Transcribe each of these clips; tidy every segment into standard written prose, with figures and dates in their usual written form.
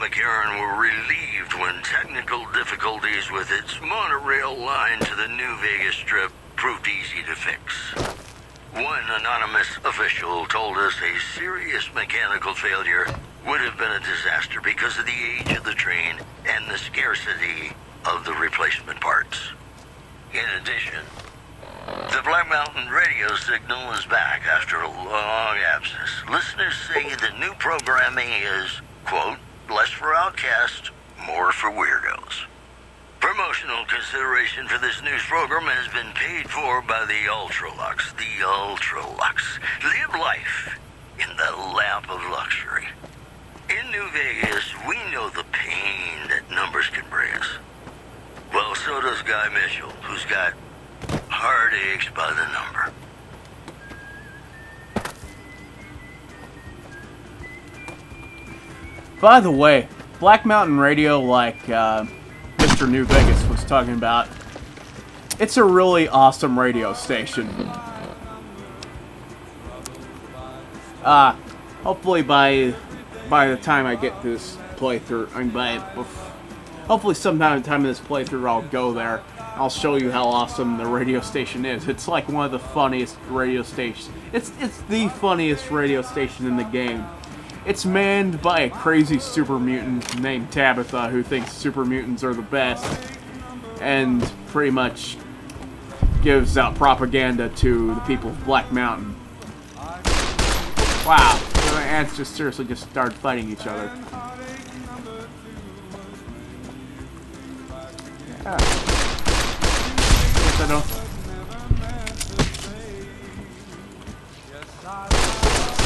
McCarran were relieved when technical difficulties with its monorail line to the New Vegas Strip proved easy to fix. One anonymous official told us a serious mechanical failure would have been a disaster because of the age of the train and the scarcity of the replacement parts. In addition, the Black Mountain radio signal is back after a long absence. Listeners say the new programming is, quote, less for outcasts, more for weirdos. Promotional consideration for this news program has been paid for by the Ultralux. The Ultralux. Live life in the lap of luxury. In New Vegas, we know the pain that numbers can bring us. Well, so does Guy Mitchell, who's got heartaches by the number. By the way, Black Mountain Radio, like Mr. New Vegas was talking about, it's a really awesome radio station. Hopefully by the time I get this playthrough, hopefully sometime in time in this playthrough I'll go there. I'll show you how awesome the radio station is. It's like one of the funniest radio stations. It's the funniest radio station in the game. It's manned by a crazy super mutant named Tabitha who thinks super mutants are the best and pretty much gives out propaganda to the people of Black Mountain. Wow, the ants just seriously just started fighting each other. Yeah. Guess I don't.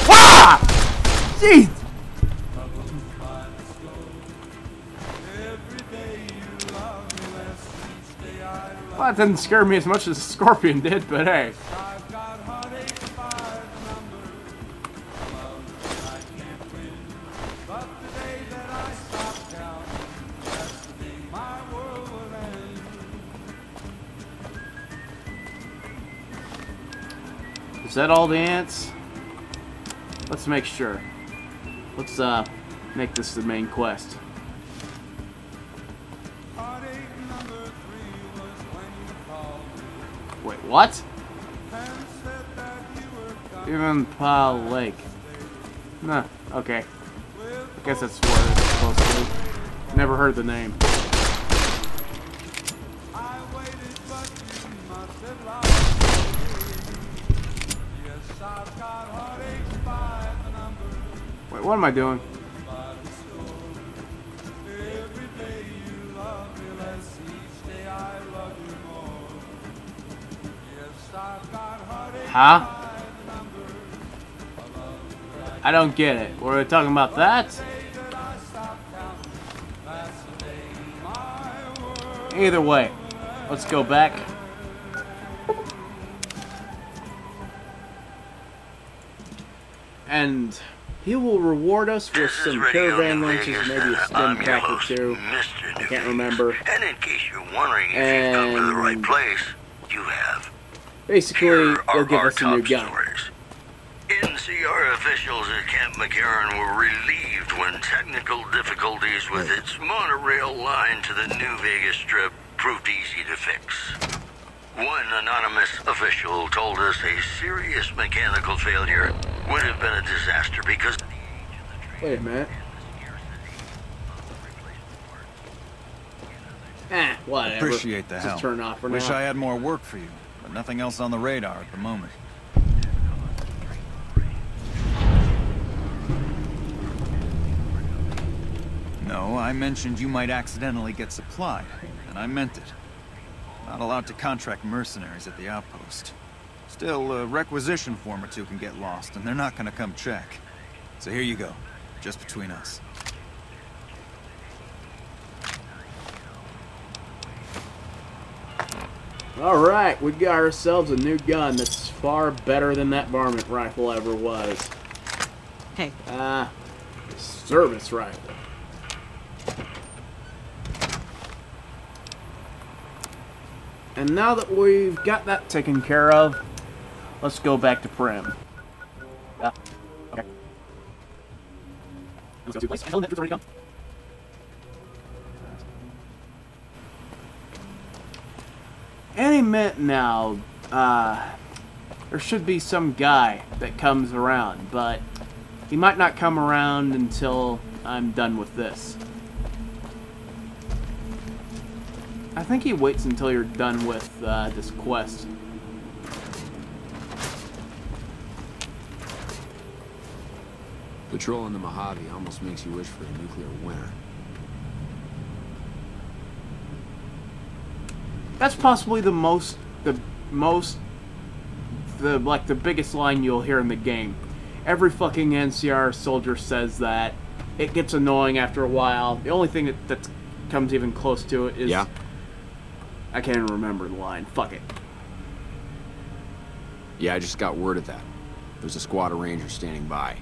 Wow! Jeez! Well, that didn't scare me as much as the scorpion did, but hey. Is that all the ants? Let's make sure. Let's make this the main quest. Wait, what? Even Pile Lake. Nah, okay. I guess that's where it's supposed to be. Never heard the name. Wait, what am I doing? Huh? I don't get it. Were we talking about that? Either way, let's go back. And he will reward us with some caravan lunches, maybe a stem pack or two. I can't remember. And in case you're wondering if you've come to the right place, you have. Basically, he'll give us a new gun. NCR officials at Camp McCarran were relieved when technical difficulties with its monorail line to the New Vegas Strip proved easy to fix. One anonymous official told us a serious mechanical failure would have been a disaster because of the age of the train. Wait a minute. Whatever. Appreciate the help. Just turn off for now. Wish I had more work for you, but nothing else on the radar at the moment. No, I mentioned you might accidentally get supplied, and I meant it. Not allowed to contract mercenaries at the outpost. Still, a requisition form or two can get lost, and they're not gonna come check. So here you go, just between us. Alright, we got ourselves a new gun that's far better than that varmint rifle ever was. Hey. Service rifle. And now that we've got that taken care of, let's go back to Prim. Okay. Let's go to place. It's already gone. any minute now, there should be some guy that comes around, but he might not come around until I'm done with this. I think he waits until you're done with this quest. Patrolling the Mojave almost makes you wish for a nuclear winter. That's possibly the biggest line you'll hear in the game. Every fucking NCR soldier says that. It gets annoying after a while. The only thing that comes even close to it is... Yeah? I can't even remember the line. Fuck it. Yeah, I just got word of that. There's a squad of Rangers standing by.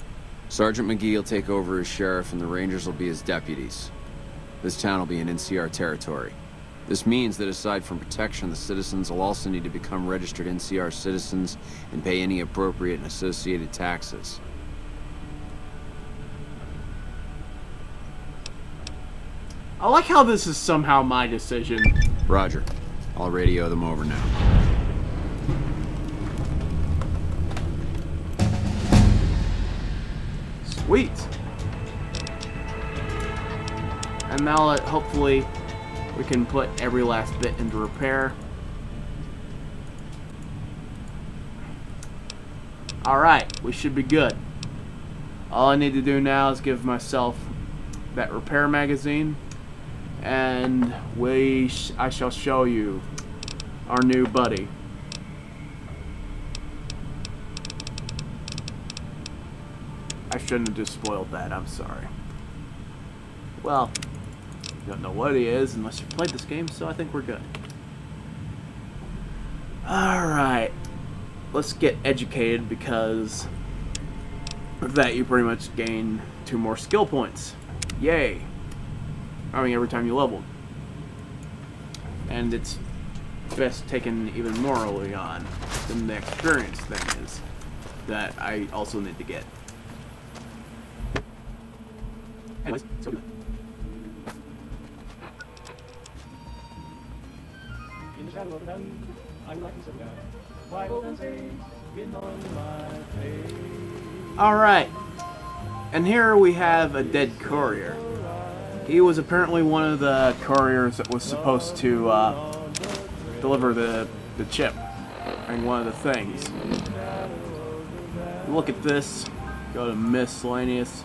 Sergeant McGee will take over as sheriff and the Rangers will be his deputies. This town will be in NCR territory. This means that aside from protection, the citizens will also need to become registered NCR citizens and pay any appropriate and associated taxes. I like how this is somehow my decision. Roger. I'll radio them over now. Sweet. And now hopefully we can put every last bit into repair. Alright, we should be good. All I need to do now is give myself that repair magazine, and I shall show you our new buddy. I shouldn't have just spoiled that, I'm sorry. Well, you don't know what he is unless you've played this game, so I think we're good. Alright, let's get educated, because with that you pretty much gain 2 more skill points. Yay! I mean, every time you level. And it's best taken even more early on than the experience thing is, that I also need to get. Anyways, so good. In the shadow of the valley, I'm like some guy. Wide open space, getting on my face. Alright. And here we have a dead courier. He was apparently one of the couriers that was supposed to deliver the chip. And one of the things. Look at this. Go to miscellaneous.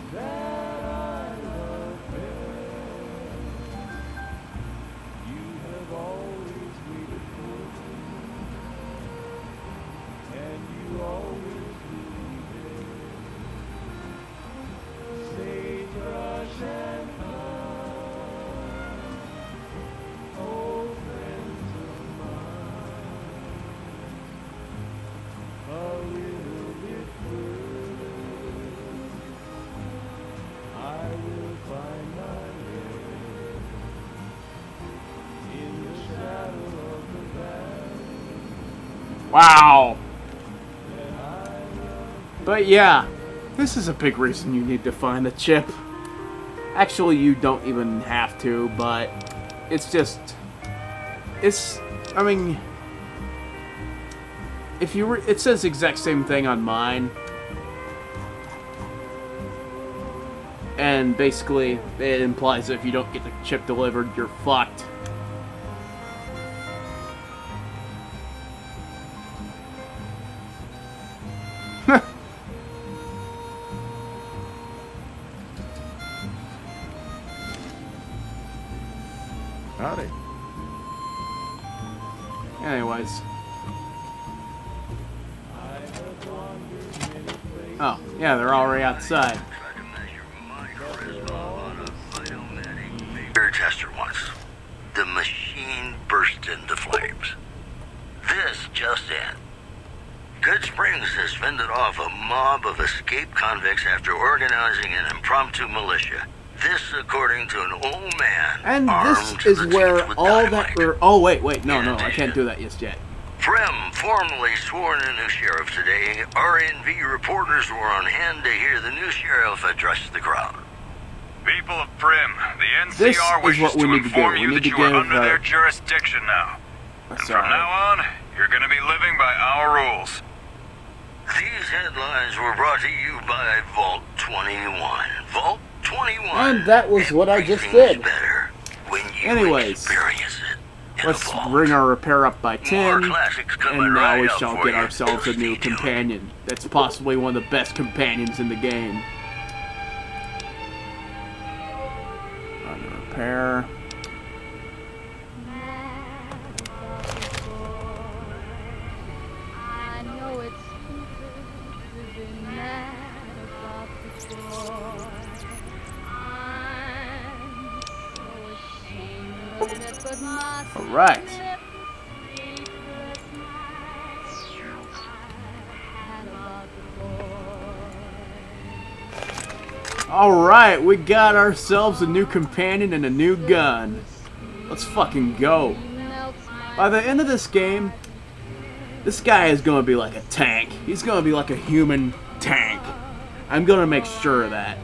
Wow. But yeah, this is a big reason you need to find the chip. Actually, you don't even have to, but it's just... I mean... If you were... It says the exact same thing on mine. And basically, it implies that if you don't get the chip delivered, you're fucked. Howdy. Anyways. Oh, yeah, they're already outside. Air tester once. The machine burst into flames. This just in. Good Springs has fended off a mob of escaped convicts after organizing an impromptu militia. This, according to an old man. And this is where all that... Oh, wait, no, I can't do that just yet. Prim formally sworn a new sheriff today. RNV reporters were on hand to hear the new sheriff address the crowd. People of Prim, the This NCR is wishes what we to need to do. inform We you need that to you are give, under their jurisdiction now. And from now on, you're gonna be living by our rules. These headlines were brought to you by Vault 21. Vault 21. And that was what I just did. Better when you Anyways, experience it. let's bring our repair up by 10, More classics coming and now right we up shall for get you. ourselves a new Stay tuned. companion. That's possibly one of the best companions in the game. Under repair. I know it's stupid to be mad about the boy. I'm so ashamed of it, but my Alright. sleepless nights had about the boy. Alright, we got ourselves a new companion and a new gun. Let's fucking go. By the end of this game, this guy is going to be like a tank. He's going to be like a human tank. I'm going to make sure of that.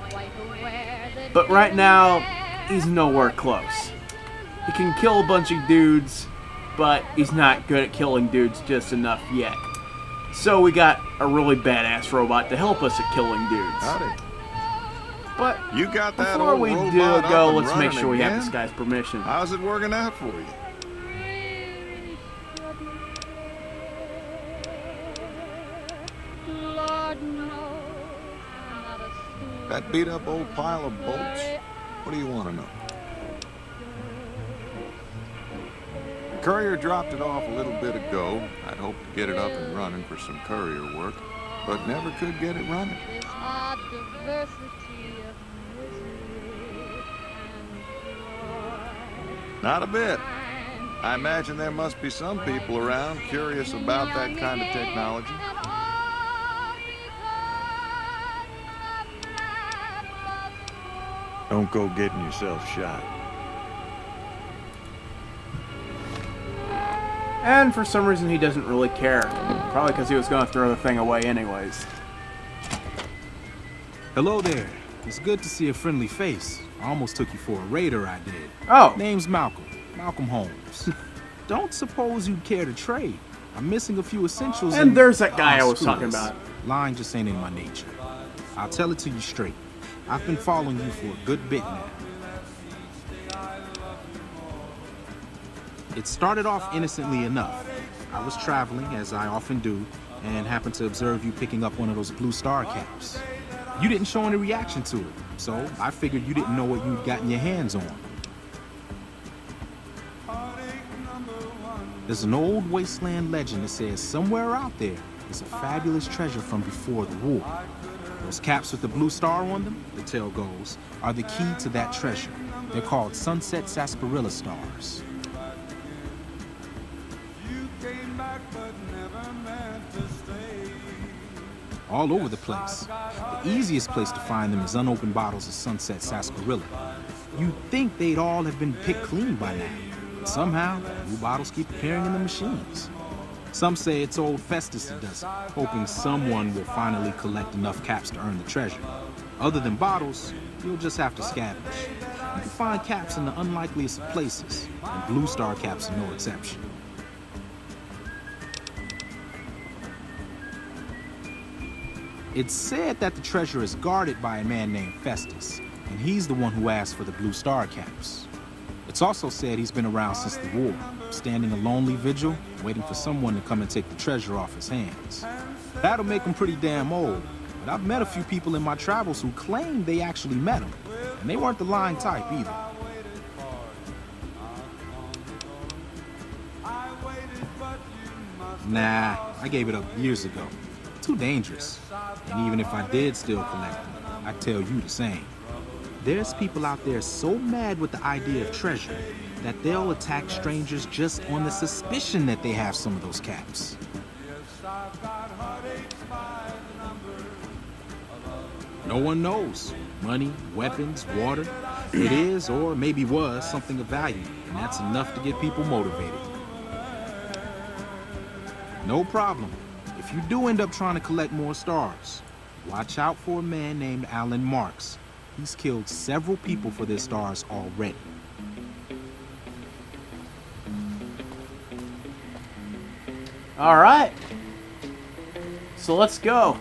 But right now, he's nowhere close. He can kill a bunch of dudes, but he's not good at killing dudes just enough yet. So we got a really badass robot to help us at killing dudes. Howdy. But You got that before old we do robot go, up and let's make running sure we have again? this guy's permission. How's it working out for you? Lord knows I'm not a stupid. That beat up old pile of bolts? What do you want to know? The courier dropped it off a little bit ago. I'd hoped to get it up and running for some courier work, but never could get it running. This odd diversity of misery and Not a bit. I imagine there must be some people around curious about that kind of technology. Don't go getting yourself shot. And for some reason he doesn't really care. Probably because he was going to throw the thing away anyways. Hello there. It's good to see a friendly face. I almost took you for a raider, I did. Oh, Name's Malcolm. Malcolm Holmes. Don't suppose you'd care to trade. I'm missing a few essentials. and there's that guy I was screw talking this. about. Lying just ain't in my nature. I'll tell it to you straight. I've been following you for a good bit now. It started off innocently enough. I was traveling, as I often do, and happened to observe you picking up one of those blue star caps. You didn't show any reaction to it, so I figured you didn't know what you'd gotten your hands on. There's an old wasteland legend that says somewhere out there is a fabulous treasure from before the war. Those caps with the blue star on them, the tale goes, are the key to that treasure. They're called sunset sarsaparilla stars. All over the place. The easiest place to find them is unopened bottles of sunset sarsaparilla. You'd think they'd all have been picked clean by now. But somehow, new bottles keep appearing in the machines. Some say it's old Festus that does it, hoping someone will finally collect enough caps to earn the treasure. Other than bottles, you'll just have to scavenge. You can find caps in the unlikeliest of places, and blue star caps are no exception. It's said that the treasure is guarded by a man named Festus, and he's the one who asked for the blue star caps. It's also said he's been around since the war, standing a lonely vigil, waiting for someone to come and take the treasure off his hands. That'll make him pretty damn old, but I've met a few people in my travels who claim they actually met him, and they weren't the lying type either. Nah, I gave it up years ago. Too dangerous. And even if I did still collect them, I'd tell you the same. There's people out there so mad with the idea of treasure that they'll attack strangers just on the suspicion that they have some of those caps. No one knows. Money, weapons, water. It is, or maybe was, something of value, and that's enough to get people motivated. No problem. If you do end up trying to collect more stars, watch out for a man named Alan Marks. He's killed several people for their stars already. Alright. So let's go.